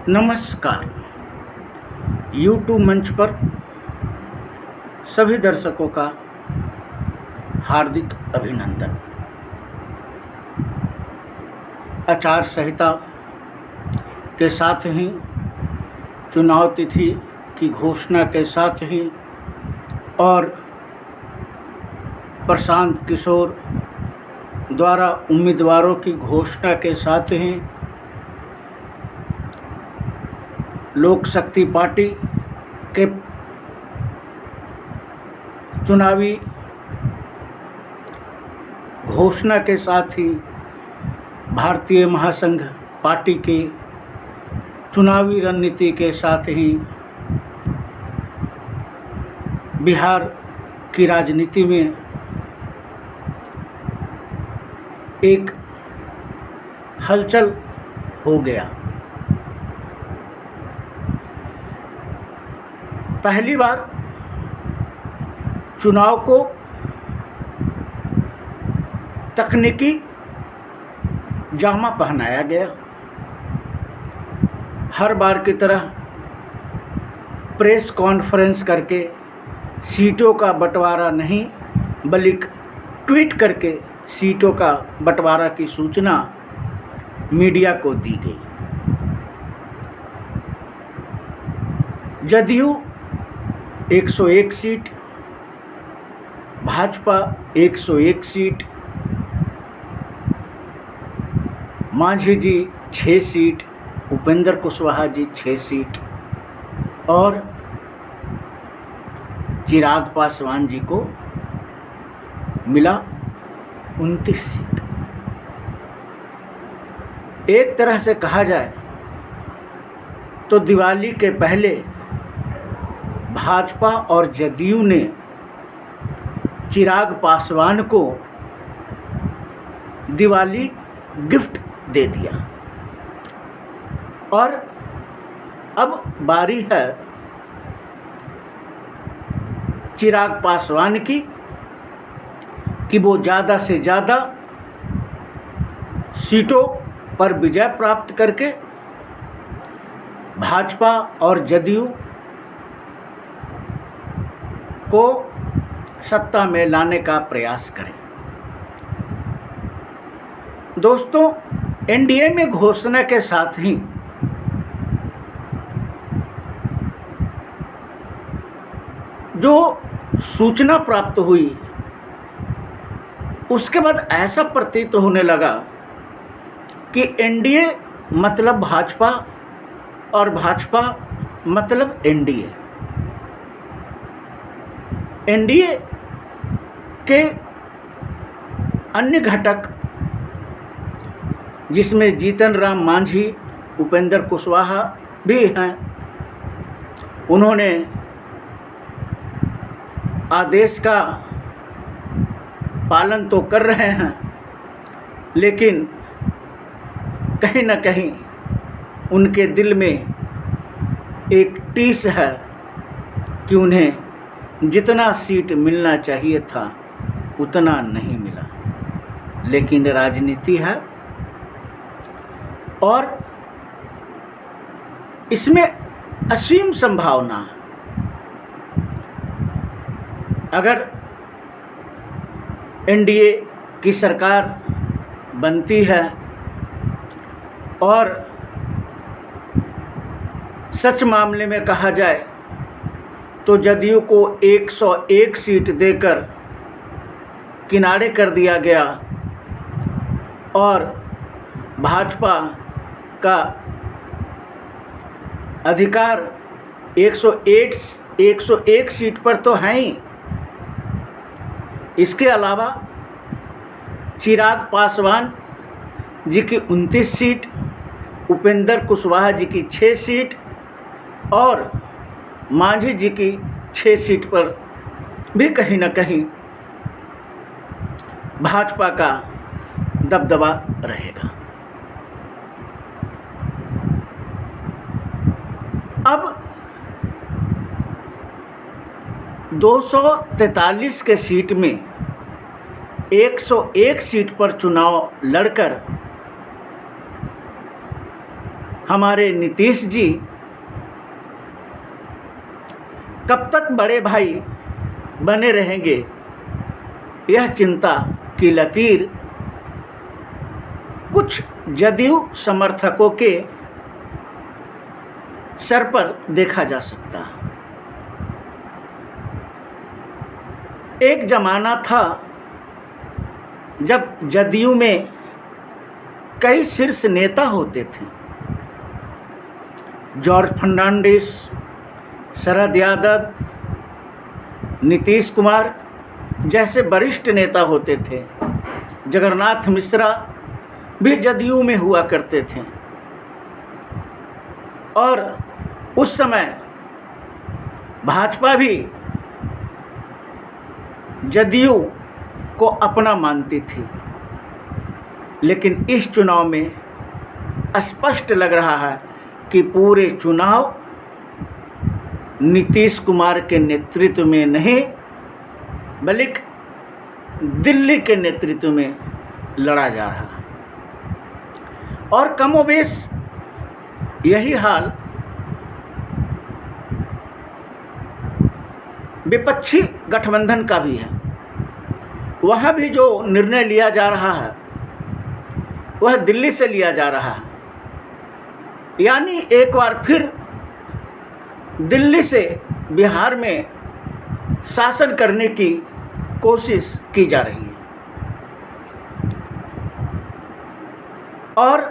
नमस्कार। यूट्यूब मंच पर सभी दर्शकों का हार्दिक अभिनंदन। आचार संहिता के साथ ही चुनाव तिथि की घोषणा के साथ ही और प्रशांत किशोर द्वारा उम्मीदवारों की घोषणा के साथ ही लोक शक्ति पार्टी के चुनावी घोषणा के साथ ही भारतीय महासंघ पार्टी के चुनावी रणनीति के साथ ही बिहार की राजनीति में एक हलचल हो गया। पहली बार चुनाव को तकनीकी जामा पहनाया गया। हर बार की तरह प्रेस कॉन्फ्रेंस करके सीटों का बंटवारा नहीं बल्कि ट्वीट करके सीटों का बंटवारा की सूचना मीडिया को दी गई। जदयू 101 सीट, भाजपा 101 सीट, मांझी जी 6 सीट, उपेंद्र कुशवाहा जी 6 सीट और चिराग पासवान जी को मिला 29 सीट। एक तरह से कहा जाए तो दिवाली के पहले भाजपा और जदयू ने चिराग पासवान को दिवाली गिफ्ट दे दिया और अब बारी है चिराग पासवान की कि वो ज़्यादा से ज़्यादा सीटों पर विजय प्राप्त करके भाजपा और जदयू को सत्ता में लाने का प्रयास करें। दोस्तों, एनडीए में घोषणा के साथ ही जो सूचना प्राप्त हुई उसके बाद ऐसा प्रतीत होने लगा कि एनडीए मतलब भाजपा और भाजपा मतलब एनडीए। एनडीए के अन्य घटक जिसमें जीतन राम मांझी, उपेंद्र कुशवाहा भी हैं, उन्होंने आदेश का पालन तो कर रहे हैं, लेकिन कहीं न कहीं उनके दिल में एक टीस है कि उन्हें जितना सीट मिलना चाहिए था उतना नहीं मिला। लेकिन राजनीति है और इसमें असीम संभावना है। अगर एनडीए की सरकार बनती है और सच मामले में कहा जाए तो जदयू को 101 सीट देकर किनारे कर दिया गया और भाजपा का अधिकार 101 सीट पर तो है ही। इसके अलावा चिराग पासवान जी की 29 सीट, उपेंद्र कुशवाहा जी की 6 सीट और मांझी जी की 6 सीट पर भी कहीं न कहीं भाजपा का दबदबा रहेगा। अब 243 के सीट में 101 सीट पर चुनाव लड़कर हमारे नीतीश जी कब तक बड़े भाई बने रहेंगे, यह चिंता की लकीर कुछ जदयू समर्थकों के सर पर देखा जा सकता है। एक जमाना था जब जदयू में कई शीर्ष नेता होते थे। जॉर्ज फर्नांडिस, शरद यादव, नीतीश कुमार जैसे वरिष्ठ नेता होते थे। जगन्नाथ मिश्रा भी जदयू में हुआ करते थे और उस समय भाजपा भी जदयू को अपना मानती थी। लेकिन इस चुनाव में स्पष्ट लग रहा है कि पूरे चुनाव नीतीश कुमार के नेतृत्व में नहीं बल्कि दिल्ली के नेतृत्व में लड़ा जा रहा है। और कमोबेश यही हाल विपक्षी गठबंधन का भी है। वहाँ भी जो निर्णय लिया जा रहा है वह दिल्ली से लिया जा रहा है, यानी एक बार फिर दिल्ली से बिहार में शासन करने की कोशिश की जा रही है। और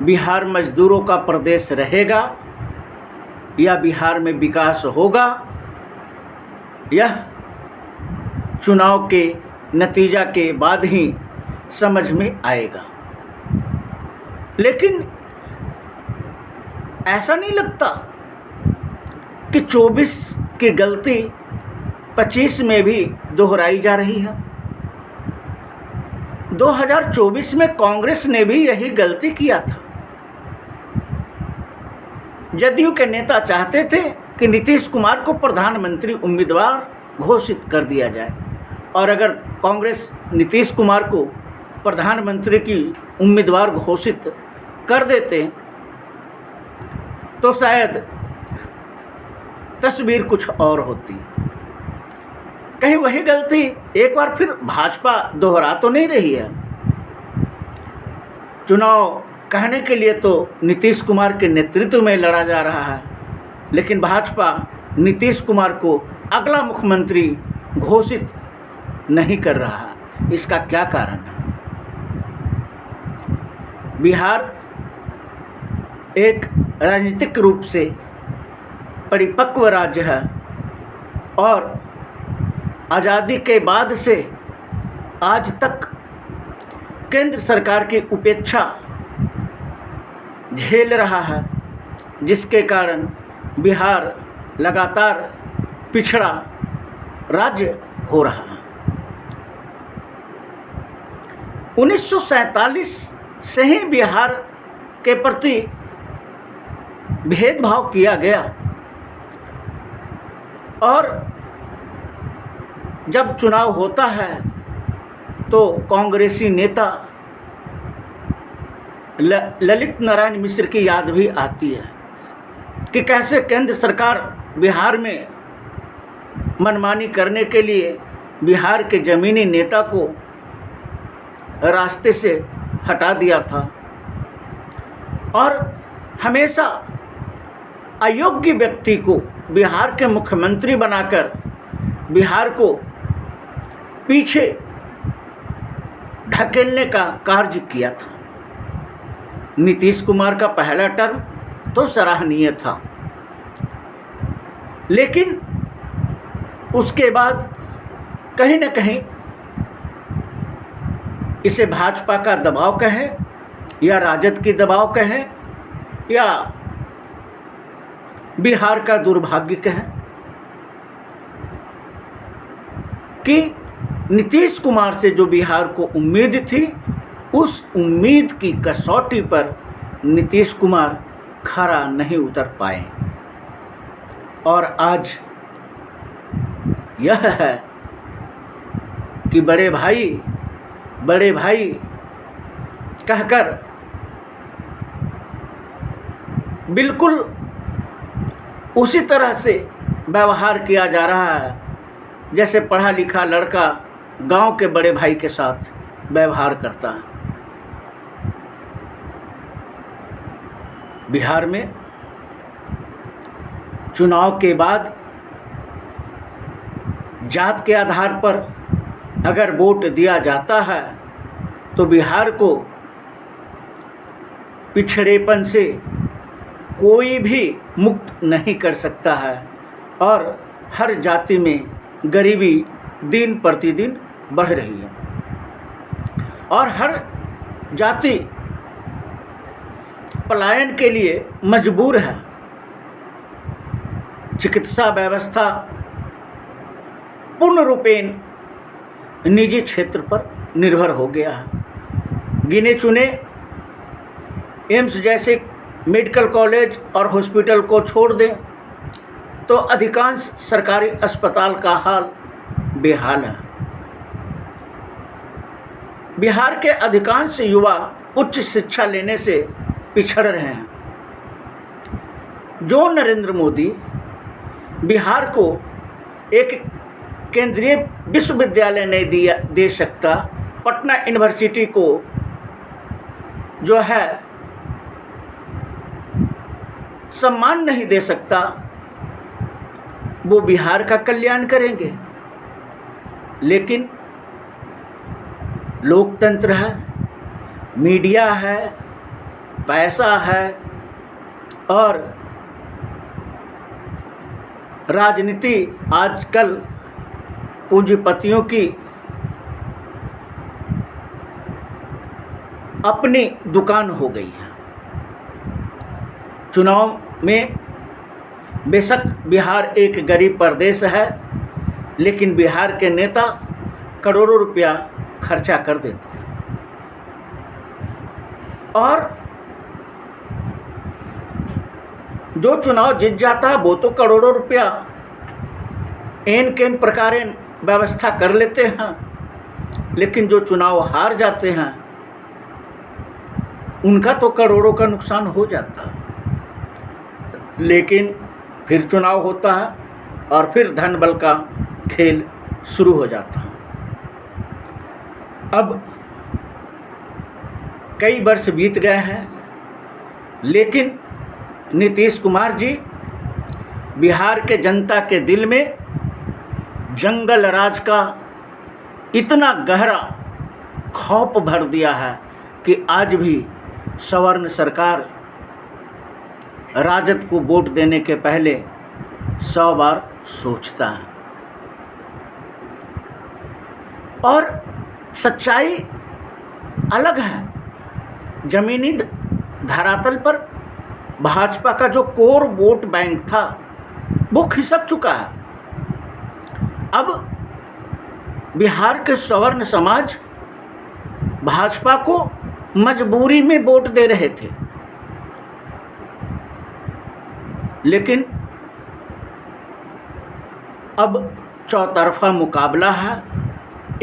बिहार मजदूरों का प्रदेश रहेगा या बिहार में विकास होगा, यह चुनाव के नतीजा के बाद ही समझ में आएगा। लेकिन ऐसा नहीं लगता कि 24 की गलती 25 में भी दोहराई जा रही है। 2024 में कांग्रेस ने भी यही गलती किया था। जदयू के नेता चाहते थे कि नीतीश कुमार को प्रधानमंत्री उम्मीदवार घोषित कर दिया जाए, और अगर कांग्रेस नीतीश कुमार को प्रधानमंत्री की उम्मीदवार घोषित कर देते तो शायद तस्वीर कुछ और होती। कहीं वही गलती एक बार फिर भाजपा दोहरा तो नहीं रही है। चुनाव कहने के लिए तो नीतीश कुमार के नेतृत्व में लड़ा जा रहा है, लेकिन भाजपा नीतीश कुमार को अगला मुख्यमंत्री घोषित नहीं कर रहा है। इसका क्या कारण है? बिहार एक राजनीतिक रूप से परिपक्व राज्य है और आज़ादी के बाद से आज तक केंद्र सरकार की उपेक्षा झेल रहा है, जिसके कारण बिहार लगातार पिछड़ा राज्य हो रहा है। 1947 से ही बिहार के प्रति भेदभाव किया गया, और जब चुनाव होता है तो कांग्रेसी नेता ललित नारायण मिश्र की याद भी आती है कि कैसे केंद्र सरकार बिहार में मनमानी करने के लिए बिहार के ज़मीनी नेता को रास्ते से हटा दिया था, और हमेशा अयोग्य व्यक्ति को बिहार के मुख्यमंत्री बनाकर बिहार को पीछे ढकेलने का कार्य किया था। नीतीश कुमार का पहला टर्म तो सराहनीय था, लेकिन उसके बाद कहीं न कहीं इसे भाजपा का दबाव कहें या राजद की दबाव कहें या बिहार का दुर्भाग्य कहें, कि नीतीश कुमार से जो बिहार को उम्मीद थी, उस उम्मीद की कसौटी पर नीतीश कुमार खरा नहीं उतर पाए। और आज यह है कि बड़े भाई कहकर बिल्कुल उसी तरह से व्यवहार किया जा रहा है जैसे पढ़ा लिखा लड़का गांव के बड़े भाई के साथ व्यवहार करता है। बिहार में चुनाव के बाद जात के आधार पर अगर वोट दिया जाता है तो बिहार को पिछड़ेपन से कोई भी मुक्त नहीं कर सकता है और हर जाति में गरीबी दिन प्रतिदिन बढ़ रही है और हर जाति पलायन के लिए मजबूर है। चिकित्सा व्यवस्था पूर्ण रूपेण निजी क्षेत्र पर निर्भर हो गया है। गिने चुने एम्स जैसे मेडिकल कॉलेज और हॉस्पिटल को छोड़ दें तो अधिकांश सरकारी अस्पताल का हाल बेहाल है। बिहार के अधिकांश युवा उच्च शिक्षा लेने से पिछड़ रहे हैं। जो नरेंद्र मोदी बिहार को एक केंद्रीय विश्वविद्यालय नहीं दे सकता, पटना यूनिवर्सिटी को जो है सम्मान नहीं दे सकता, वो बिहार का कल्याण करेंगे। लेकिन लोकतंत्र है, मीडिया है, पैसा है और राजनीति आजकल पूंजीपतियों की अपनी दुकान हो गई है। चुनाव में बेशक बिहार एक गरीब प्रदेश है, लेकिन बिहार के नेता करोड़ों रुपया खर्चा कर देते हैं और जो चुनाव जीत जाता है वो तो करोड़ों रुपया एन केन प्रकारेण व्यवस्था कर लेते हैं, लेकिन जो चुनाव हार जाते हैं उनका तो करोड़ों का नुकसान हो जाता है। लेकिन फिर चुनाव होता है और फिर धन बल का खेल शुरू हो जाता है। अब कई वर्ष बीत गए हैं, लेकिन नीतीश कुमार जी बिहार के जनता के दिल में जंगल राज का इतना गहरा खौफ भर दिया है कि आज भी सवर्ण सरकार राजद को वोट देने के पहले 100 बार सोचता है। और सच्चाई अलग है। जमीनी धरातल पर भाजपा का जो कोर वोट बैंक था वो खिसक चुका है। अब बिहार के सवर्ण समाज भाजपा को मजबूरी में वोट दे रहे थे, लेकिन अब चौतरफा मुकाबला है।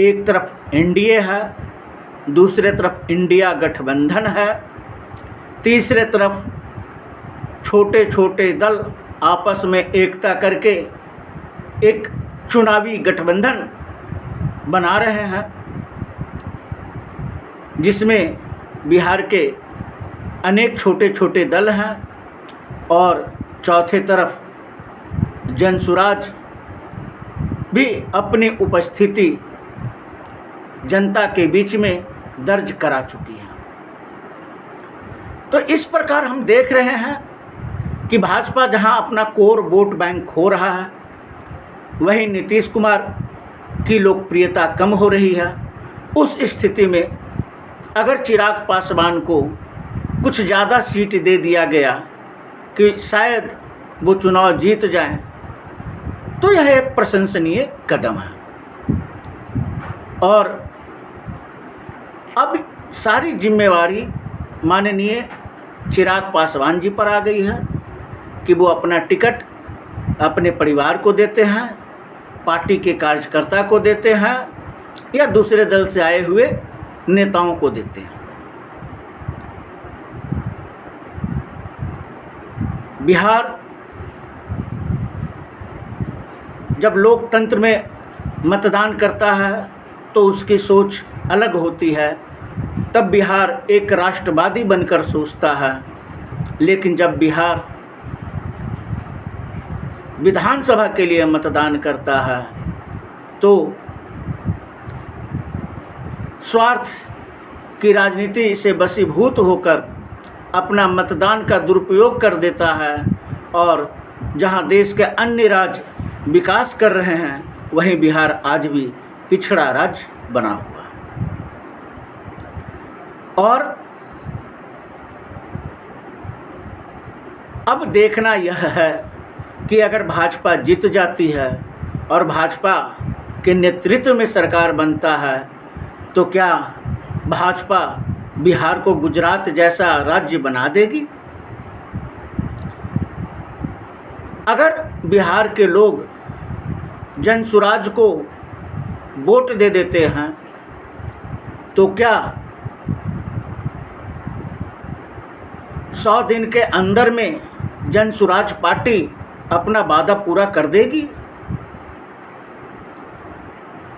एक तरफ एनडीए है, दूसरे तरफ इंडिया गठबंधन है, तीसरे तरफ छोटे छोटे दल आपस में एकता करके एक चुनावी गठबंधन बना रहे हैं, जिसमें बिहार के अनेक छोटे छोटे दल हैं और चौथे तरफ जनसुराज भी अपनी उपस्थिति जनता के बीच में दर्ज करा चुकी है। तो इस प्रकार हम देख रहे हैं कि भाजपा जहां अपना कोर वोट बैंक खो रहा है, वहीं नीतीश कुमार की लोकप्रियता कम हो रही है। उस स्थिति में अगर चिराग पासवान को कुछ ज़्यादा सीट दे दिया गया कि शायद वो चुनाव जीत जाएं, तो यह एक प्रशंसनीय कदम है। और अब सारी जिम्मेवारी माननीय चिराग पासवान जी पर आ गई है कि वो अपना टिकट अपने परिवार को देते हैं, पार्टी के कार्यकर्ता को देते हैं या दूसरे दल से आए हुए नेताओं को देते हैं। बिहार जब लोकतंत्र में मतदान करता है तो उसकी सोच अलग होती है, तब बिहार एक राष्ट्रवादी बनकर सोचता है। लेकिन जब बिहार विधानसभा के लिए मतदान करता है तो स्वार्थ की राजनीति से वशीभूत होकर अपना मतदान का दुरुपयोग कर देता है, और जहां देश के अन्य राज्य विकास कर रहे हैं वहीं बिहार आज भी पिछड़ा राज्य बना हुआ है। और अब देखना यह है कि अगर भाजपा जीत जाती है और भाजपा के नेतृत्व में सरकार बनता है तो क्या भाजपा बिहार को गुजरात जैसा राज्य बना देगी? अगर बिहार के लोग जनसुराज को वोट दे देते हैं तो क्या 100 दिन के अंदर में जनसुराज पार्टी अपना वादा पूरा कर देगी?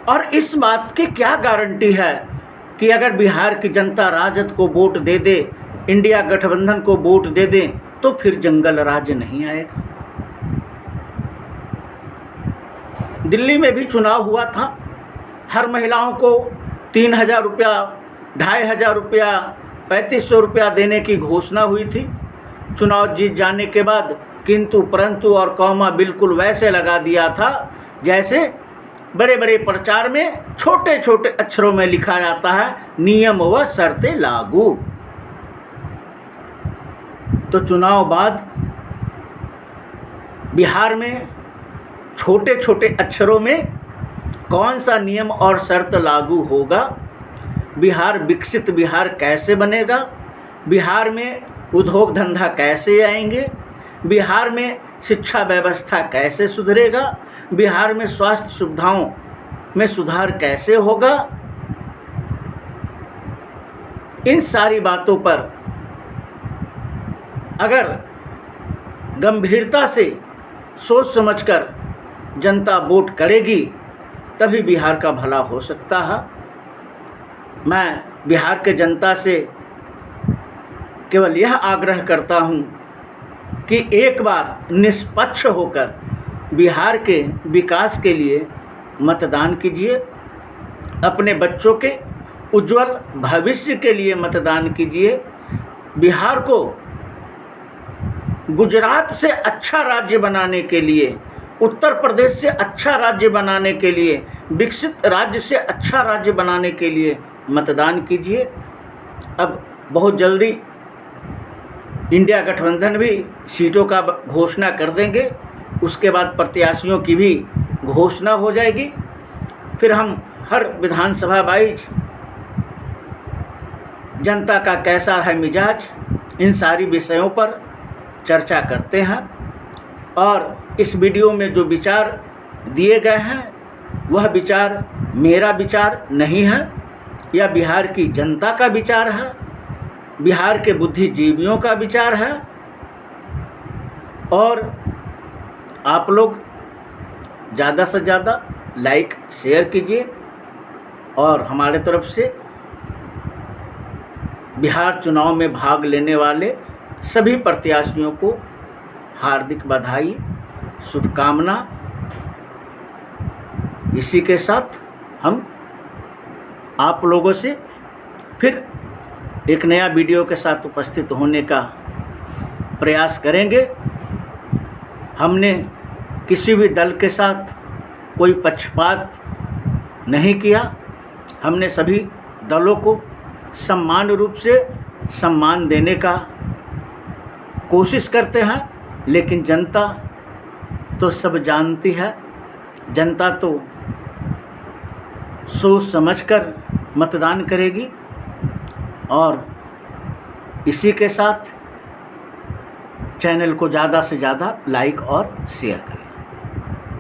और इस बात की क्या गारंटी है कि अगर बिहार की जनता राजद को वोट दे दे, इंडिया गठबंधन को वोट दे दे, तो फिर जंगल राज नहीं आएगा? दिल्ली में भी चुनाव हुआ था, हर महिलाओं को 3,000 रुपया, 2,500 रुपया, 3,500 रुपया देने की घोषणा हुई थी। चुनाव जीत जाने के बाद किंतु परंतु और कौमा बिल्कुल वैसे लगा दिया था जैसे बड़े बड़े प्रचार में छोटे छोटे अक्षरों में लिखा जाता है, नियम व शर्तें लागू। तो चुनाव बाद बिहार में छोटे छोटे अक्षरों में कौन सा नियम और शर्त लागू होगा? बिहार विकसित बिहार कैसे बनेगा? बिहार में उद्योग धंधा कैसे आएंगे? बिहार में शिक्षा व्यवस्था कैसे सुधरेगा? बिहार में स्वास्थ्य सुविधाओं में सुधार कैसे होगा? इन सारी बातों पर अगर गंभीरता से सोच समझकर जनता वोट करेगी तभी बिहार का भला हो सकता है। मैं बिहार के जनता से केवल यह आग्रह करता हूँ कि एक बार निष्पक्ष होकर बिहार के विकास के लिए मतदान कीजिए, अपने बच्चों के उज्जवल भविष्य के लिए मतदान कीजिए। बिहार को गुजरात से अच्छा राज्य बनाने के लिए, उत्तर प्रदेश से अच्छा राज्य बनाने के लिए, विकसित राज्य से अच्छा राज्य बनाने के लिए मतदान कीजिए। अब बहुत जल्दी इंडिया गठबंधन भी सीटों का घोषणा कर देंगे, उसके बाद प्रत्याशियों की भी घोषणा हो जाएगी। फिर हम हर विधानसभा वाइज जनता का कैसा है मिजाज, इन सारी विषयों पर चर्चा करते हैं। और इस वीडियो में जो विचार दिए गए हैं वह विचार मेरा विचार नहीं है, यह बिहार की जनता का विचार है, बिहार के बुद्धिजीवियों का विचार है। और आप लोग ज़्यादा से ज़्यादा लाइक शेयर कीजिए और हमारे तरफ से बिहार चुनाव में भाग लेने वाले सभी प्रत्याशियों को हार्दिक बधाई, शुभकामना। इसी के साथ हम आप लोगों से फिर एक नया वीडियो के साथ उपस्थित होने का प्रयास करेंगे। हमने किसी भी दल के साथ कोई पक्षपात नहीं किया, हमने सभी दलों को समान रूप से सम्मान देने का कोशिश करते हैं। लेकिन जनता तो सब जानती है, जनता तो सोच समझकर मतदान करेगी। और इसी के साथ चैनल को ज़्यादा से ज़्यादा लाइक और शेयर करें।